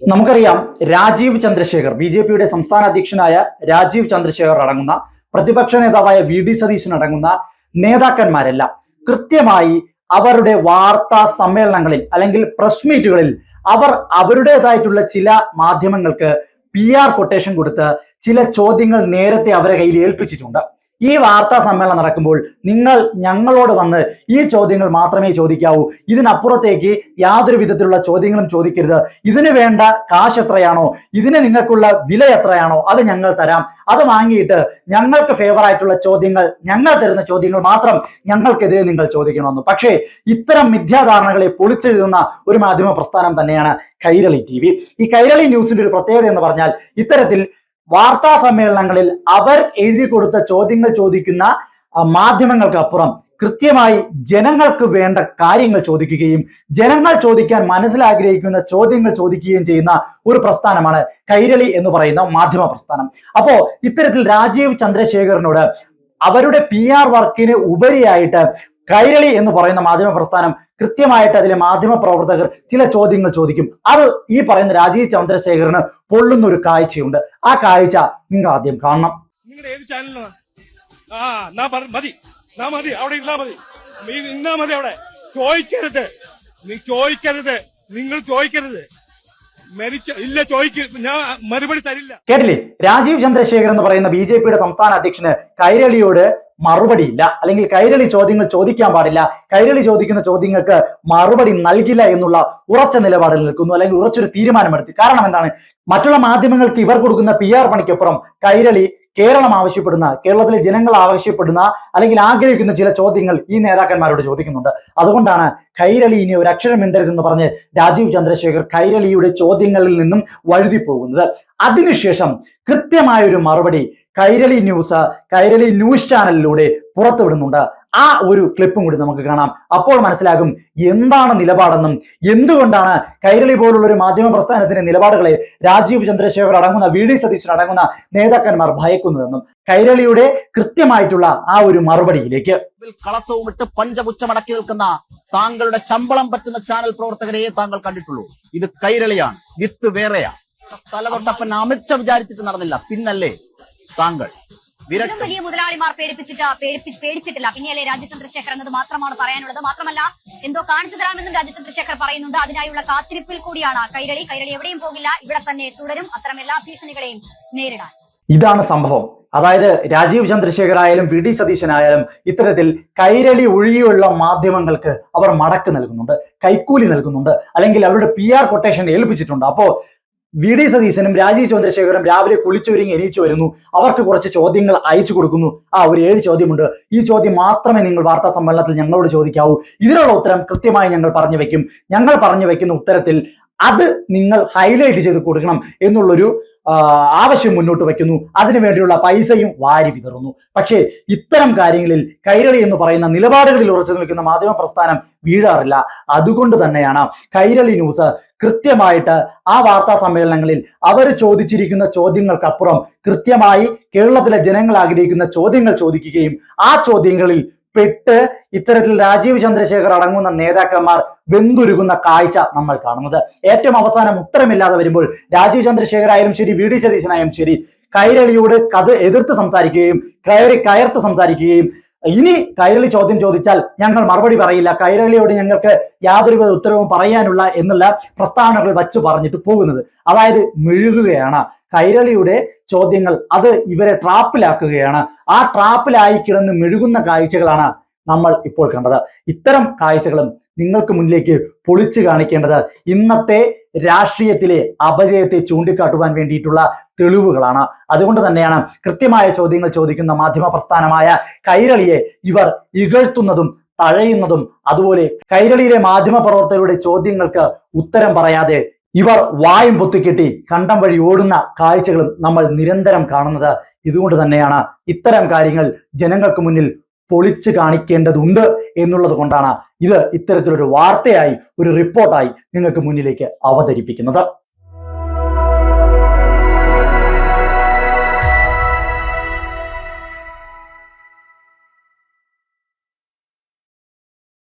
നമുക്കറിയാം രാജീവ് ചന്ദ്രശേഖർ ബി.ജെ.പിയുടെ സംസ്ഥാന അധ്യക്ഷനായ രാജീവ് ചന്ദ്രശേഖർ അടങ്ങുന്ന പ്രതിപക്ഷ നേതാവായ വി.ഡി. സതീശൻ അടങ്ങുന്ന നേതാക്കന്മാരെല്ലാം കൃത്യമായി അവരുടെ വാർത്താ സമ്മേളനങ്ങളിൽ അല്ലെങ്കിൽ പ്രസ് മീറ്റുകളിൽ അവർ അവരുടേതായിട്ടുള്ള ചില മാധ്യമങ്ങൾക്ക് PR കൊട്ടേഷൻ കൊടുത്ത് ചില ചോദ്യങ്ങൾ നേരത്തെ അവരെ കയ്യിൽ ഏൽപ്പിച്ചിട്ടുണ്ട്. ഈ വാർത്താ സമ്മേളനം നടക്കുമ്പോൾ നിങ്ങൾ ഞങ്ങളോട് വന്ന് ഈ ചോദ്യങ്ങൾ മാത്രമേ ചോദിക്കാവൂ, ഇതിനപ്പുറത്തേക്ക് യാതൊരു വിധത്തിലുള്ള ചോദ്യങ്ങളും ചോദിക്കരുത്, ഇതിന് വേണ്ട കാശ് എത്രയാണോ, ഇതിന് നിങ്ങൾക്കുള്ള വില എത്രയാണോ അത് ഞങ്ങൾ തരാം, അത് വാങ്ങിയിട്ട് ഞങ്ങൾക്ക് ഫേവറായിട്ടുള്ള ചോദ്യങ്ങൾ, ഞങ്ങൾ തരുന്ന ചോദ്യങ്ങൾ മാത്രം ഞങ്ങൾക്കെതിരെ നിങ്ങൾ ചോദിക്കണമെന്ന്. പക്ഷേ ഇത്തരം മിഥ്യാധാരണകളെ പൊളിച്ചെഴുതുന്ന ഒരു മാധ്യമ പ്രസ്ഥാനം തന്നെയാണ് കൈരളി TV. ഈ കൈരളി ന്യൂസിന്റെ ഒരു പ്രത്യേകത എന്ന് പറഞ്ഞാൽ ഇത്തരത്തിൽ വാർത്താ സമ്മേളനങ്ങളിൽ അവർ എഴുതി കൊടുത്ത ചോദ്യങ്ങൾ ചോദിക്കുന്ന മാധ്യമങ്ങൾക്ക് അപ്പുറം കൃത്യമായി ജനങ്ങൾക്ക് വേണ്ട കാര്യങ്ങൾ ചോദിക്കുകയും ജനങ്ങൾ ചോദിക്കാൻ മനസ്സിലാഗ്രഹിക്കുന്ന ചോദ്യങ്ങൾ ചോദിക്കുകയും ചെയ്യുന്ന ഒരു പ്രസ്ഥാനമാണ് കൈരളി എന്ന് പറയുന്ന മാധ്യമ പ്രസ്ഥാനം. അപ്പോ ഇത്തരത്തിൽ രാജീവ് ചന്ദ്രശേഖറിനോട് അവരുടെ PR വർക്കിന് ഉപരിയായിട്ട് കൈരളി എന്ന് പറയുന്ന മാധ്യമ പ്രസ്ഥാനം കൃത്യമായിട്ട് അതിലെ മാധ്യമ പ്രവർത്തകർ ചില ചോദ്യങ്ങൾ ചോദിക്കും. അത് ഈ പറയുന്ന രാജീവ് ചന്ദ്രശേഖറിന് പൊള്ളുന്ന ഒരു കാഴ്ചയുണ്ട്. ആ കാഴ്ച നിങ്ങൾ ആദ്യം കാണണം. നിങ്ങളുടെ ഏത് ചാനലാണ്? മതി അവിടെ ഇരുന്നാ മതി, നീ നിന്നാ മതി അവിടെ. ചോദിക്കരുത്, നിങ്ങൾ ചോദിക്കരുത്. ഇല്ല, ഞാൻ മറുപടി തരില്ല. കേട്ടില്ലേ? രാജീവ് ചന്ദ്രശേഖർ എന്ന് പറയുന്ന ബി.ജെ.പിയുടെ സംസ്ഥാന അധ്യക്ഷന് കൈരളിയോട് മറുപടിയില്ല, അല്ലെങ്കിൽ കൈരളി ചോദ്യങ്ങൾ ചോദിക്കാൻ പാടില്ല, കൈരളി ചോദിക്കുന്ന ചോദ്യങ്ങൾക്ക് മറുപടി നൽകില്ല എന്നുള്ള ഉറച്ച നിലപാടിൽ നിൽക്കുന്നു, അല്ലെങ്കിൽ ഉറച്ചൊരു തീരുമാനമെടുത്തു. കാരണം എന്താണ്? മറ്റുള്ള മാധ്യമങ്ങൾക്ക് ഇവർ കൊടുക്കുന്ന PR പണിക്കപ്പുറം കൈരളി കേരളം ആവശ്യപ്പെടുന്ന, കേരളത്തിലെ ജനങ്ങൾ ആവശ്യപ്പെടുന്ന അല്ലെങ്കിൽ ആഗ്രഹിക്കുന്ന ചില ചോദ്യങ്ങൾ ഈ നേതാക്കന്മാരോട് ചോദിക്കുന്നുണ്ട്. അതുകൊണ്ടാണ് കൈരളി ഇനി ഒരു അക്ഷരം മിണ്ടരുതെന്ന് പറഞ്ഞ് രാജീവ് ചന്ദ്രശേഖർ കൈരളിയുടെ ചോദ്യങ്ങളിൽ നിന്നും വഴുതി പോകുന്നത്. അതിനുശേഷം കൃത്യമായൊരു മറുപടി കൈരളി ന്യൂസ് ചാനലിലൂടെ പുറത്തുവിടുന്നുണ്ട്. ആ ഒരു ക്ലിപ്പും കൂടി നമുക്ക് കാണാം. അപ്പോൾ മനസ്സിലാകും എന്താണ് നിലപാടെന്നും എന്തുകൊണ്ടാണ് കൈരളി പോലുള്ള ഒരു മാധ്യമ പ്രസ്ഥാനത്തിന്റെ നിലപാടുകളെ രാജീവ് ചന്ദ്രശേഖർ അടങ്ങുന്ന വി.ഡി. സതീശൻ അടങ്ങുന്ന നേതാക്കന്മാർ ഭയക്കുന്നതെന്നും. കൈരളിയുടെ കൃത്യമായിട്ടുള്ള ആ ഒരു മറുപടിയിലേക്ക്. കളസവും ഇട്ട് പഞ്ചപുച്ഛമടക്കി നിൽക്കുന്ന താങ്കളുടെ ശമ്പളം പറ്റുന്ന ചാനൽ പ്രവർത്തകരെ താങ്കൾ കണ്ടിട്ടുള്ളൂ. ഇത് കൈരളിയാണ്, വിത്ത് വേറെയാ. തലതൊട്ടപ്പൻ അമിത്ഷാ വിചാരിച്ചിട്ട് നടന്നില്ല, പിന്നല്ലേ താങ്കൾ? വലിയ മുതലാളിമാർ പേടിച്ചിട്ടില്ല, പിന്നെയല്ലേ രാജീവ് ചന്ദ്രശേഖർ എന്നത് മാത്രമാണ് പറയാനുള്ളത്. മാത്രമല്ല എന്തോ കാണിച്ചു തരാമെന്നും രാജീവ് ചന്ദ്രശേഖർ പറയുന്നുണ്ട്. അതിനായുള്ള കാത്തിരിപ്പിൽ കൂടിയാണ് കൈരളി എവിടെയും പോകില്ല, ഇവിടെ തന്നെ തുടരും, അത്തരം എല്ലാ ഭീഷണികളെയും നേരിടാൻ. ഇതാണ് സംഭവം. അതായത് രാജീവ് ചന്ദ്രശേഖർ ആയാലും വി.ഡി. സതീശനായാലും ഇത്തരത്തിൽ കൈരളി ഒഴിയുള്ള മാധ്യമങ്ങൾക്ക് അവർ മടക്ക് നൽകുന്നുണ്ട്, കൈക്കൂലി നൽകുന്നുണ്ട്, അല്ലെങ്കിൽ അവരുടെ PR കൊട്ടേഷൻ ഏൽപ്പിച്ചിട്ടുണ്ട്. അപ്പോ വി.ഡി. സതീശനും രാജീവ് ചന്ദ്രശേഖറും രാവിലെ കുളിച്ചൊരുങ്ങി എണീച്ചു വരുന്നു, അവർക്ക് കുറച്ച് ചോദ്യങ്ങൾ അയച്ചു കൊടുക്കുന്നു. ഒരു 7 ചോദ്യമുണ്ട്, ഈ ചോദ്യം മാത്രമേ നിങ്ങൾ വാർത്താ സമ്മേളനത്തിൽ ഞങ്ങളോട് ചോദിക്കാവൂ, ഇതിനുള്ള ഉത്തരം കൃത്യമായി ഞങ്ങൾ പറഞ്ഞു വെക്കും, ഞങ്ങൾ പറഞ്ഞു വെക്കുന്ന ഉത്തരത്തിൽ അത് നിങ്ങൾ ഹൈലൈറ്റ് ചെയ്ത് കൊടുക്കണം എന്നുള്ളൊരു ആവശ്യം മുന്നോട്ട് വയ്ക്കുന്നു. അതിനുവേണ്ടിയുള്ള പൈസയും വാരി വിതറുന്നു. പക്ഷേ ഇത്തരം കാര്യങ്ങളിൽ കൈരളി എന്ന് പറയുന്ന നിലപാടുകളിൽ ഉറച്ചു നിൽക്കുന്ന മാധ്യമ പ്രസ്ഥാനം വീഴാറില്ല. അതുകൊണ്ട് തന്നെയാണ് കൈരളി ന്യൂസ് കൃത്യമായിട്ട് ആ വാർത്താ സമ്മേളനങ്ങളിൽ അവർ ചോദിച്ചിരിക്കുന്ന ചോദ്യങ്ങൾക്കപ്പുറം കൃത്യമായി കേരളത്തിലെ ജനങ്ങൾ ആഗ്രഹിക്കുന്ന ചോദ്യങ്ങൾ ചോദിക്കുകയും ആ ചോദ്യങ്ങളിൽ പെട്ട് ഇത്തരത്തിൽ രാജീവ് ചന്ദ്രശേഖർ അടങ്ങുന്ന നേതാക്കന്മാർ വെന്തുരുകുന്ന കാഴ്ച നമ്മൾ കാണുന്നത്. ഏറ്റവും അവസാനം ഉത്തരമില്ലാതെ വരുമ്പോൾ രാജീവ് ചന്ദ്രശേഖർ ആയാലും ശരി, വി.ഡി. സതീശനായാലും ശരി, കൈരളിയോട് എതിർത്ത് സംസാരിക്കുകയും കയർത്ത് സംസാരിക്കുകയും ഇനി കൈരളി ചോദ്യം ചോദിച്ചാൽ ഞങ്ങൾ മറുപടി പറയില്ല, കൈരളിയോട് ഞങ്ങൾക്ക് യാതൊരുവിധ ഉത്തരവും പറയാനുള്ള എന്നുള്ള പ്രസ്താവനകൾ വച്ചു പറഞ്ഞിട്ട് പോകുന്നത്. അതായത് മെഴുകുകയാണ് കൈരളിയുടെ ചോദ്യങ്ങൾ, അത് ഇവരെ ട്രാപ്പിലാക്കുകയാണ്. ആ ട്രാപ്പിലായി കിടന്ന് മെഴുകുന്ന കാഴ്ചകളാണ് നമ്മൾ ഇപ്പോൾ കണ്ടത്. ഇത്തരം കാഴ്ചകളും നിങ്ങൾക്ക് മുന്നിലേക്ക് പൊളിച്ചു കാണിക്കേണ്ടത് ഇന്നത്തെ രാഷ്ട്രീയത്തിലെ അപജയത്തെ ചൂണ്ടിക്കാട്ടുവാൻ വേണ്ടിയിട്ടുള്ള തെളിവുകളാണ്. അതുകൊണ്ട് തന്നെയാണ് കൃത്യമായ ചോദ്യങ്ങൾ ചോദിക്കുന്ന മാധ്യമ പ്രസ്ഥാനമായ കൈരളിയെ ഇവർ ഇകഴ്ത്തുന്നതും തഴയുന്നതും. അതുപോലെ കൈരളിയിലെ മാധ്യമ പ്രവർത്തകരുടെ ചോദ്യങ്ങൾക്ക് ഉത്തരം പറയാതെ ഇവർ വായും പൊത്തിക്കെട്ടി കണ്ടം വഴി ഓടുന്ന കാഴ്ചകളും നമ്മൾ നിരന്തരം കാണുന്നത്. ഇതുകൊണ്ട് തന്നെയാണ് ഇത്തരം കാര്യങ്ങൾ ജനങ്ങൾക്ക് മുന്നിൽ പൊളിച്ചു കാണിക്കേണ്ടതുണ്ട് എന്നുള്ളത് കൊണ്ടാണ് ഇത് ഇത്തരത്തിലൊരു വാർത്തയായി, ഒരു റിപ്പോർട്ടായി നിങ്ങൾക്ക് മുന്നിലേക്ക് അവതരിപ്പിക്കുന്നത്.